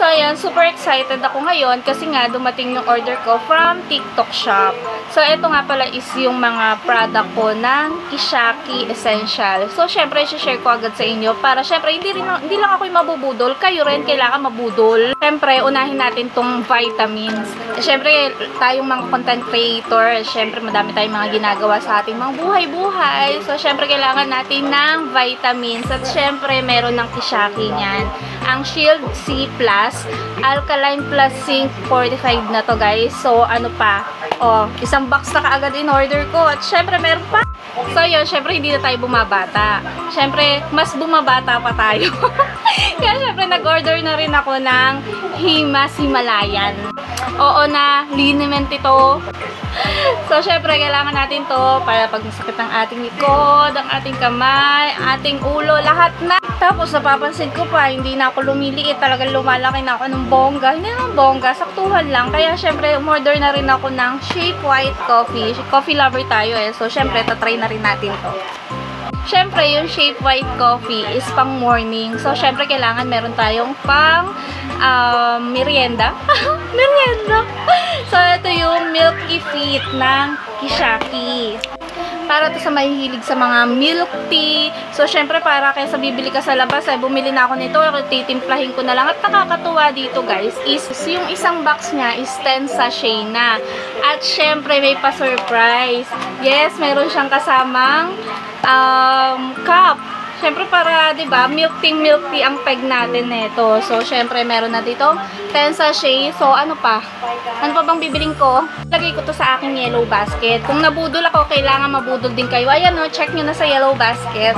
So, ayan, super excited ako ngayon kasi nga dumating yung order ko from TikTok Shop. So, ito nga pala is yung mga product ko ng Kishaki Essential. So, syempre, share ko agad sa inyo para syempre, hindi lang ako yung mabubudol. Kayo rin, kailangan mabudol. Syempre, unahin natin tong vitamins. Syempre, tayong mga content creator, syempre, madami tayong mga ginagawa sa ating mga buhay-buhay. So, syempre, kailangan natin ng vitamins. At syempre, meron ng Kishaki niyan. Ang Shield C+, Alkaline Plus Zinc Fortified na to, guys. So, ano pa? Oh, isang box na kaagad in order ko. At syempre, meron pa. So, yun, syempre, hindi na tayo bumabata. Syempre, mas bumabata pa tayo. Kaya, syempre, nag-order na rin ako ng Himas Himalayan. Oo na, liniment ito. So, syempre, kailangan natin to para pag masakit ang ating likod, ang ating kamay, ating ulo, lahat na. Tapos, napapansin ko pa, hindi na ako lumiliit. Talagang lumalaki na ako ng bongga. Hindi naman bongga, saktuhan lang. Kaya, syempre, umorder na rin ako ng Shape White Coffee. Coffee lover tayo eh. So, syempre, tatry na rin natin to. Syempre, yung Shape White Coffee is pang morning. So, syempre, kailangan meron tayong pang merienda. Merienda! So, ito yung Milky Fit ng Kishaki. Para to sa mahihilig sa mga milk tea. So, syempre, para kaysa bibili ka sa labas, ay bumili na ako nito. Titimplahin ko na lang. At nakakatuwa dito, guys, is yung isang box niya is 10 sachet na. At syempre, may pa-surprise. Yes, meron siyang kasamang cup. Syempre para, 'di ba, milk tea ang peg natin nito. So, syempre meron na dito 10 sachet. So, ano pa? Ano pa bang bibiling ko? Lagay ko to sa aking yellow basket. Kung nabudol ako, kailangan mabudol din kayo. Ayan, no, check nyo na sa yellow basket.